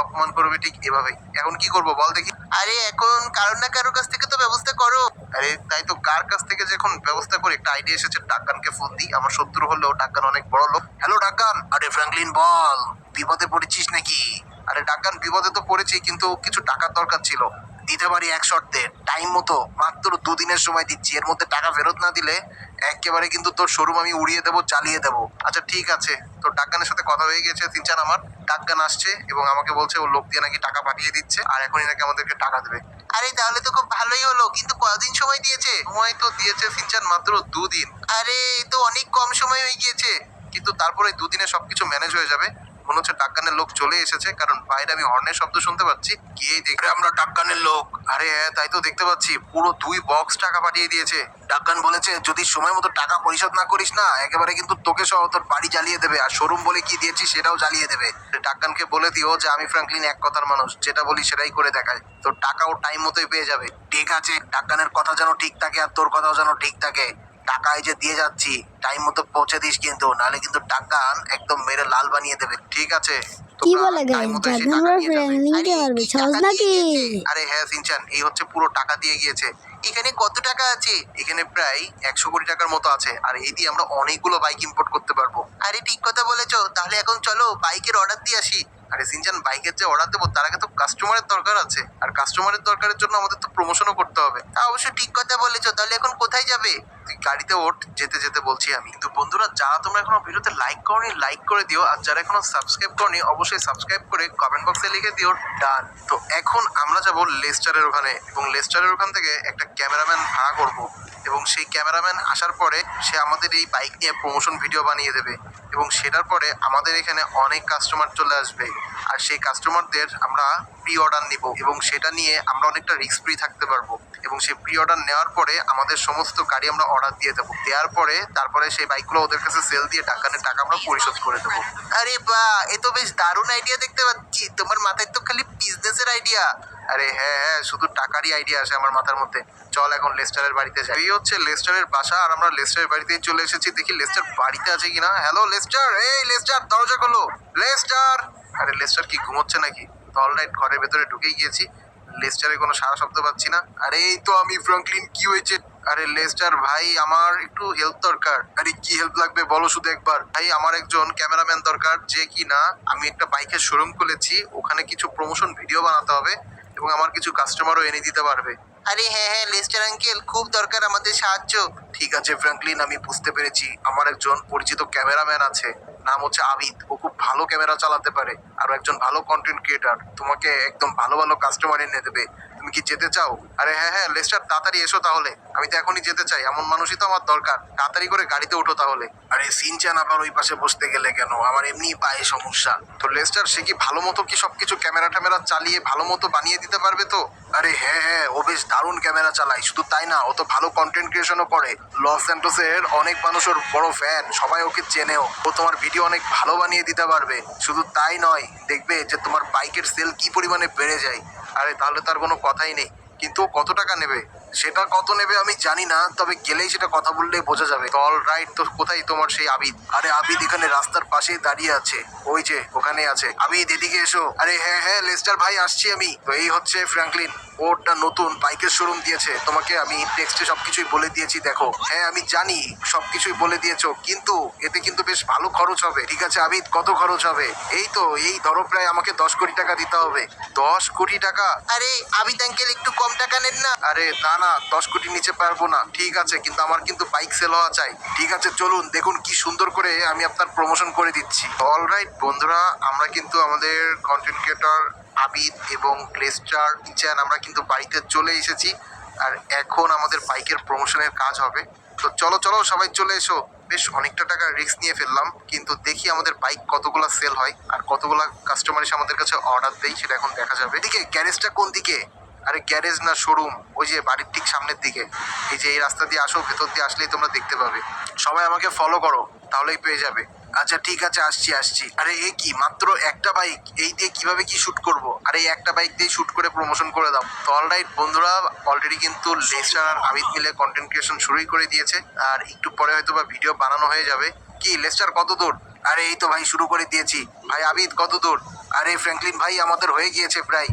অপমান করবে ঠিক এভাবেই। এখন কি করবো বল দেখি? আরে এখন কারো না কারোর কাছ থেকে তো ব্যবস্থা করো। আরে তাই তো, কার কাছ থেকে যে এখন ব্যবস্থা করি, একটা আইডিয়া এসেছে। ডাক্কানকে ফোন দিই, আমার শত্রু হলেও ডাক্কান অনেক বড় লোক। হ্যালো ডাক্কান। আরে ফ্র্যাঙ্কলিন বল, বিপদে পড়েছিস নাকি? আরে ডাক্কান, বিপদে তো পড়েছি, কিন্তু কিছু টাকার দরকার ছিল। দিতে পারি এক শর্তে, টাইম মতো, মাত্র 2 দিনের সময় দিচ্ছি। এর মধ্যে টাকা ফেরত না দিলে একেবারে কিন্তু তোর শোরুম আমি উড়িয়ে দেবো, চালিয়ে দেবো। আচ্ছা ঠিক আছে, তোর ডাক্কানের সাথে কথা হয়ে গেছে সিনচান আমার। ডাক্কান আসছে এবং আমাকে বলছে ও লোক দিয়ে নাকি টাকা পাঠিয়ে দিচ্ছে, আর এখনই নাকি আমাদেরকে টাকা দেবে। আরে তাহলে তো খুব ভালোই হলো, কিন্তু কতদিন সময় দিয়েছে? সময় তো দিয়েছে সিনচান মাত্র 2 দিন। আরে এ তো অনেক কম সময় হয়ে গিয়েছে। কিন্তু তারপরে 2 দিনে সবকিছু ম্যানেজ হয়ে যাবে। মনে হচ্ছে ডাক্কানের লোক চলে এসেছে, কারণ বাইরে আমি হর্নের শব্দ শুনতে পাচ্ছি। গিয়েই দেখে আমরা ডাক্কানের লোক। আরে হ্যাঁ, তাই তো দেখতে পাচ্ছি, পুরো 2 বক্স টাকা পাঠিয়ে দিয়েছে। ডাক্কান বলেছে যদি সময় মতো টাকা পরিশোধ না করিস না, একেবারে কিন্তু তোকে সহ তোর বাড়ি জ্বালিয়ে দেবে, আর শোরুম বলে কি দিয়েছি সেটাও জ্বালিয়ে দেবে। ডাক্কানকে বলে দিও যে আমি ফ্র্যাঙ্কলিন এক কথার মানুষ, যেটা বলি সেটাই করে দেখায়। তোর টাকাও টাইম মতোই পেয়ে যাবে। ঠিক আছে, ডাক্কানের কথা যেন ঠিক থাকে আর তোর কথাও যেন ঠিক থাকে। টাকা এই যে দিয়ে যাচ্ছি, টাইম মতো পৌঁছে দিস কিন্তু, নাহলে কিন্তু ডাক্কান একদম মেরে লাল বানিয়ে দেবে। ঠিক আছে? কি বলে গাইস, ডাকনার ফ্র্যাঙ্কলিনকে মারবে, সহজ নাকি? আরে হ্যাঁ সিনচান, এই হচ্ছে পুরো টাকা দিয়ে গিয়েছে। এখানে কত টাকা আছে? এখানে প্রায় 100 কোটি টাকার মতো আছে, আর এই দিয়ে আমরা অনেকগুলো বাইক ইম্পোর্ট করতে পারবো। আরে ঠিক কথা বলেছো, তাহলে এখন চলো বাইকের অর্ডার দিয়ে আসি। আরে সিনচান, বাইকের যে অর্ডার দেবো তার আগে তো কাস্টমারের দরকার আছে, আর কাস্টমারের দরকারের জন্য আমাদের তো প্রমোশনও করতে হবে। তা অবশ্য ঠিক কথা বলেছো, তাহলে এখন কোথায় যাবে? তুই গাড়িতে ওঠ, যেতে যেতে বলছি আমি। কিন্তু বন্ধুরা, যারা তোমরা এখনো ভিডিওতে লাইক করনি লাইক করে দিও, আর যারা এখনো সাবস্ক্রাইব করনি অবশ্যই সাবস্ক্রাইব করে কমেন্ট বক্সে লিখে দিও ডান। তো এখন আমরা যাব লেস্টারের ওখানে, এবং লেস্টারের ওখান থেকে একটা ক্যামেরাম্যান ভাড়া করব, এবং সেই ক্যামেরাম্যান আসার পরে সে আমাদের এই বাইক নিয়ে প্রমোশন ভিডিও বানিয়ে দেবে, এবং সেটার পরে আমাদের এখানে অনেক কাস্টমার চলে আসবে, আর সেই কাস্টমারদের আমরা প্রি অর্ডার নিব, এবং সেটা নিয়ে আমরা অনেকটা রিস্ক ফ্রি থাকতে পারবো। এবং সেই প্রি অর্ডার নেওয়ার পরে আমাদের সমস্ত গাড়ি আমরা অর্ডার দিয়ে দেবো, দেওয়ার পরে তারপরে সেই বাইকগুলো ওদের কাছে সেল দিয়ে ডাক্কানের টাকা আমরা পরিশোধ করে দেবো। আরে বাহ, এ তো বেশ দারুণ আইডিয়া দেখতে পাচ্ছি। তোমার মাথায় তো খালি বিজনেসের আইডিয়া। আরে হ্যাঁ হ্যাঁ, শুধু টাকারই আইডিয়া আসে আমার মাথার মধ্যে। চল এখন লেস্টারের বাড়িতে যাই। এই হচ্ছে লেস্টারের বাসা, আর আমরা লেস্টারের বাড়িতেই চলে এসেছি। দেখি লেস্টার বাড়িতে আছে কিনা। হ্যালো লেস্টার, এই লেস্টার দরজা খোলো। লেস্টার! আরে লেস্টার কি ঘুমোচ্ছে নাকি? তো অলরাইট, ঘরের ভেতরে ঢুকেই গিয়েছি। লেস্টারের কোনো সারা শব্দ পাচ্ছি না। আরে এই তো আমি, ফ্র্যাঙ্কলিন, কি হয়েছে? আরে লেস্টার ভাই, আমার একটু হেল্প দরকার। আরে কি হেল্প লাগবে বলো শুধু একবার। ভাই আমার একজন ক্যামেরাম্যান দরকার, যে কি না আমি একটা বাইকের শোরুম খুলেছি, ওখানে কিছু প্রমোশন ভিডিও বানাতে হবে, এবং আমার কিছু কাস্টমারও এনে দিতে পারবে। আরে হ্যাঁ হ্যাঁ লেস্টার আঙ্কেল, খুব দরকার আমাদের সাহায্য। ঠিক আছে ফ্র্যাঙ্কলিন, আমি বুঝতে পেরেছি। আমার একজন পরিচিত ক্যামেরাম্যান আছে, নাম হচ্ছে আবিদ। ও খুব ভালো ক্যামেরা চালাতে পারে, আর একজন ভালো কন্টেন্ট ক্রিয়েটার। তোমাকে একদম ভালো ভালো কাস্টমার এনে দেবে। তুমি কি যেতে চাও? আরে হ্যাঁ হ্যাঁ লেস্টার, তাড়াতাড়ি এসো তাহলে। আমি তো এখনই যেতে চাই, এমন মানুষই তো আমার দরকার। তাড়াতাড়ি করে গাড়িতে ওঠো তাহলে। আরে সিনচান আবার ওই পাশে বসতে গেলে কেন? আমার এমনি পায়ে সমস্যা। তো লেস্টার, সে কি ভালো মতো কি সবকিছু ক্যামেরা ট্যামেরা চালিয়ে ভালো মতো বানিয়ে দিতে পারবে তো? আরে হ্যাঁ হ্যাঁ, ও বেশ দারুণ ক্যামেরা চালায়। শুধু তাই না, ও তো ভালো কন্টেন্ট ক্রিয়েশনও করে। লস স্যান্টোসের অনেক মানুষ ওর বড় ফ্যান, সবাই ওকে চেনেও। ও তোমার ভিডিও অনেক ভালো বানিয়ে দিতে পারবে। শুধু তাই নয়, দেখবে যে তোমার বাইকের সেল কি পরিমাণে বেড়ে যায়। আরে তাহলে তার কোনো কথাই নেই। কিন্তু ও কত টাকা নেবে? সেটা কত নেবে আমি জানি না, তবে গেলেই সেটা কথা বললেই বোঝা যাবে। তো অল রাইট, তো কোথায় তোমার সেই আবিদ? আরে আবিদ এখানে রাস্তার পাশেই দাঁড়িয়ে আছে, ওই যে ওখানে আছে। আবিদ এদিকে এসো। আরে হ্যাঁ হ্যাঁ লেস্টার ভাই, আসছি আমি। তো এই হচ্ছে ফ্র্যাঙ্কলিন, ওটা নতুন বাইকের শোরুম দিয়েছে। তোমাকে আমি টেক্সটে সবকিছুই বলে দিয়েছি, দেখো। হ্যাঁ আমি জানি সবকিছুই বলে দিয়েছো, কিন্তু এতে কিন্তু বেশ ভালো খরচ হবে। ঠিক আছে আবিদ, কত খরচ হবে? এই তো, এই ধরো প্রায় আমাকে 10 কোটি টাকা দিতে হবে। 10 কোটি টাকা? আরে আবিদ আঙ্কেল, একটু কম টাকা নেন না। আরে না না, 10 কোটি নিচে পারবো না। ঠিক আছে, কিন্তু আমার কিন্তু বাইক সেল হওয়া চাই। ঠিক আছে চলুন, দেখুন কি সুন্দর করে আমি আপনার প্রমোশন করে দিচ্ছি। অলরাইট বন্ধুরা, আমরা কিন্তু আমাদের কন্টেন্ট ক্রিয়েটর আবিদ এবং লেস্টার চ্যান আমরা কিন্তু বাড়িতে চলে এসেছি, আর এখন আমাদের বাইকের প্রমোশনের কাজ হবে। তো চলো চলো সবাই চলে এসো। বেশ অনেকটা টাকা রিস্ক নিয়ে ফেললাম, কিন্তু দেখি আমাদের বাইক কতগুলা সেল হয় আর কতগুলা কাস্টমার এসে আমাদের কাছে অর্ডার দেয়, সেটা এখন দেখা যাবে। এদিকে গ্যারেজটা কোন দিকে? আরে গ্যারেজ না, শোরুম ওই যে বাড়ির ঠিক সামনের দিকে। এই যে এই রাস্তা দিয়ে আসো, ভেতর দিয়ে আসলেই তোমরা দেখতে পাবে। সবাই আমাকে ফলো করো, তাহলেই পেয়ে যাবে। আচ্ছা ঠিক আছে, আসছি আসছি। আরে এ কি, মাত্র একটা বাইক, এই দিয়ে কিভাবে কি শুট করব? আরে এই একটা বাইক দিয়ে শুট করে প্রমোশন করে দাও। তো অলরাইট বন্ধুরা, অলরেডি কিন্তু লেস্টার আর আবিদ মিলে কন্টেন্ট ক্রিয়েশন শুরুই করে দিয়েছে, আর একটু পরে হয়তো বা ভিডিও বানানো হয়ে যাবে। কি লেস্টার, কত দূর? আরে এই তো ভাই, শুরু করে দিয়েছি। ভাই আবিদ, কত দূর? আরে ফ্র্যাঙ্কলিন ভাই আমাদের হয়ে গিয়েছে প্রায়,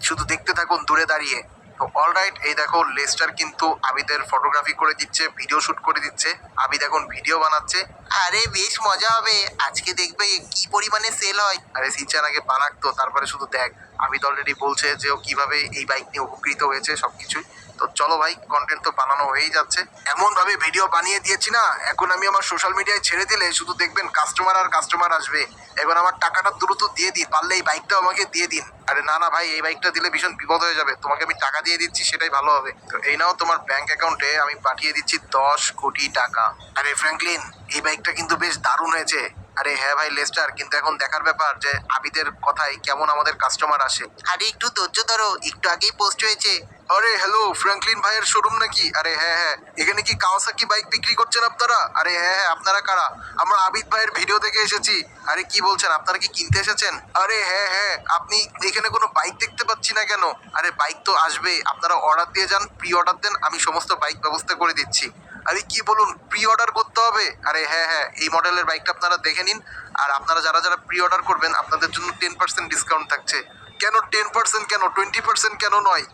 শুধু দেখতে থাকুন দূরে দাঁড়িয়ে। তো অলরাইট, এই দেখো লেস্টার কিন্তু আবিদের ফটোগ্রাফি করে দিচ্ছে, ভিডিও শুট করে দিচ্ছে। আবিদ এখন ভিডিও বানাচ্ছে। আরে বেশ মজা হবে, আজকে দেখবে কি পরিমাণে সেল হয়। আরে সিনচান আগে বানাক তো, তারপরে শুধু দেখ। আবিদ অলরেডি বলছে যে ও কিভাবে এই বাইক নিয়ে উপকৃত হয়েছে সবকিছুই। তো চলো ভাই, কন্টেন্ট তো বানানো হয়েই যাচ্ছে। এমন ভাবে ভিডিও বানিয়ে দিয়েছি না, এখন আমি আমার সোশ্যাল মিডিয়ায় ছেড়ে দিলে শুধু দেখবেন কাস্টমার আর কাস্টমার আসবে। এখন আমার টাকাটা দ্রুত দিয়ে দিন, পারলে এই বাইকটাও আমাকে দিয়ে দিন। আরে না না ভাই, এই বাইকটা দিলে ভীষণ বিপদ হয়ে যাবে, তোমাকে আমি টাকা দিয়ে দিচ্ছি, সেটাই ভালো হবে। তো এই নাও, তোমার ব্যাংক অ্যাকাউন্টে আমি পাঠিয়ে দিচ্ছি 10 কোটি টাকা। আরে ফ্র্যাঙ্কলিন, এই বাইকটা কিন্তু বেশ দারুণ হয়েছে। আরে হ্যাঁ ভাই লেস্টার, কিন্তু এখন দেখার ব্যাপার যে আবিদের কথায় কেমন আমাদের কাস্টমার আসে। আরে একটু ধৈর্য ধরো, একটু আগেই পোস্ট হয়েছে। আরে হ্যালো, ফ্র্যাঙ্কলিন ভাইয়ের শোরুম নাকি? আরে হ্যাঁ হ্যাঁ, এখানে কি কাওয়াসাকি বাইক বিক্রি করছেন আপনারা? আরে হ্যাঁ হ্যাঁ, আপনারা কারা? আমরা আবিদ ভাইয়ের ভিডিও দেখে এসেছি। আরে কি বলছেন, আপনারা কি কিনতে এসেছেন? আরে হ্যাঁ হ্যাঁ, আপনি এখানে কোনো বাইক দেখতে পাচ্ছি না কেন? আরে বাইক তো আসবে, আপনারা অর্ডার দিয়ে যান, প্রি অর্ডার দেন, আমি সমস্ত বাইক ব্যবস্থা করে দিচ্ছি। আরে কি বলুন, প্রি অর্ডার করতে হবে? আরে হ্যাঁ হ্যাঁ, এই মডেলের বাইকটা আপনারা দেখে নিন। আর আপনারা যারা যারা প্রি অর্ডার করবেন, আপনাদের জন্য 10% ডিসকাউন্ট থাকছে। কেন 10%, কেন 20% কেন নয়?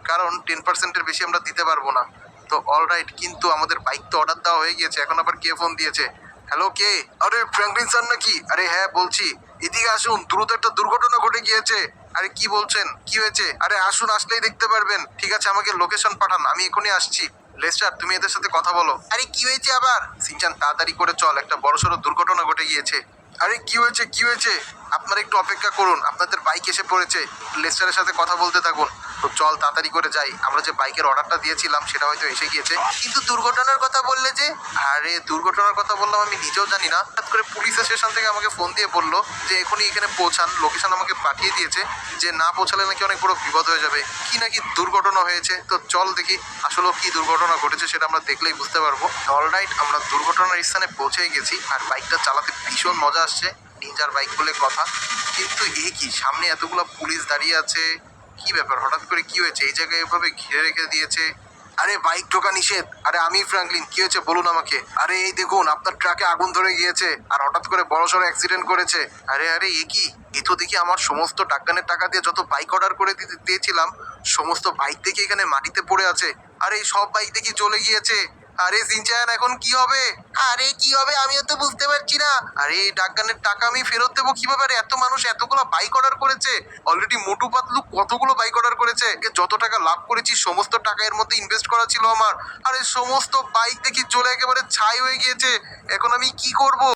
কারণ 10%-এর বেশি আমরা দিতে পারবো না। তো অলরাইট, কিন্তু আমাদের বাইক তো অর্ডার দেওয়া হয়ে গিয়েছে। এখন আবার কে ফোন দিয়েছে? হ্যালো, কে? আরে ফ্র্যাঙ্কলিন স্যার নাকি? আরে হ্যাঁ বলছি, এদিকে আসুন, দ্রুত একটা দুর্ঘটনা ঘটে গিয়েছে। আরে কি বলছেন, কি হয়েছে? আরে আসুন, আসলেই দেখতে পারবেন। ঠিক আছে, আমাকে লোকেশন পাঠান, আমি এখনই আসছি। লেস্টার, তুমি এদের সাথে কথা বলো। আরে কি হয়েছে আবার? সিনচান তাড়াতাড়ি করে চল, একটা বড়সড় দুর্ঘটনা ঘটে গিয়েছে। আরে কি হয়েছে, কি হয়েছে? আপনারা একটু অপেক্ষা করুন, আপনাদের বাইক এসে পড়েছে। লেস্টারের সাথে কথা বলতে থাকুন। তো চল তাড়াতাড়ি করে যাই, আমরা যে বাইকের অর্ডারটা দিয়েছিলাম সেটা হয়তো এসে গিয়েছে। কিন্তু দুর্ঘটনার কথা বললে যে? আরে দুর্ঘটনার কথা বললাম, আমি নিজেও জানি না। হঠাৎ করে পুলিশ স্টেশন থেকে আমাকে ফোন দিয়ে বললো যে এখনই এখানে পৌঁছান, লোকেশন আমাকে পাঠিয়ে দিয়েছে, যে না পৌঁছালে নাকি অনেক বড় বিপদ হয়ে যাবে, কি নাকি দুর্ঘটনা হয়েছে। তো চল দেখি আসলে কি দুর্ঘটনা ঘটেছে, সেটা আমরা দেখলেই বুঝতে পারবো। অলরাইট, আমরা দুর্ঘটনার স্থানে পৌঁছে গেছি। আর বাইকটা চালাতে ভীষণ মজা আসছে, নিনজার বাইক বলে কথা। কিন্তু এ কি, সামনে এতগুলো পুলিশ দাঁড়িয়ে আছে, কি ব্যাপার, হঠাৎ করে কি হয়েছে? এই জায়গায় এভাবে ঘিরে রেখে দিয়েছে। আরে বাইক ঢোকা নিষেধ। আরে আমি ফ্র্যাঙ্কলিন, কি হয়েছে বলুন আমাকে। আরে এই দেখুন, আপনার ট্রাকে আগুন ধরে গিয়েছে আর হঠাৎ করে বড়সড় অ্যাক্সিডেন্ট করেছে। আরে আরে এ কি, এ তো দেখি আমার সমস্ত টাকানের টাকা দিয়ে যত বাইক অর্ডার করে দিয়েছিলাম, সমস্ত বাইক দেখি এখানে মাটিতে পড়ে আছে। আরে এই সব বাইক দেখি চলে গিয়েছে। আরে সিনচান, এখন কি হবে? আরে কি হবে আমিও তো বুঝতে পারছি না। আরে এই ডাকগানের টাকা আমি ফেরত দেবো কিভাবে? আরে এত মানুষ এতগুলো বাইক অর্ডার করেছে, অলরেডি মোটু পাতলু কতগুলো বাইক অর্ডার করেছে। যত টাকা লাভ করেছি সমস্ত টাকা এর মধ্যে ইনভেস্ট করা ছিল আমার। আরে সমস্ত বাইক দেখি চলে একেবারে ছাই হয়ে গিয়েছে। এখন আমি কি করব?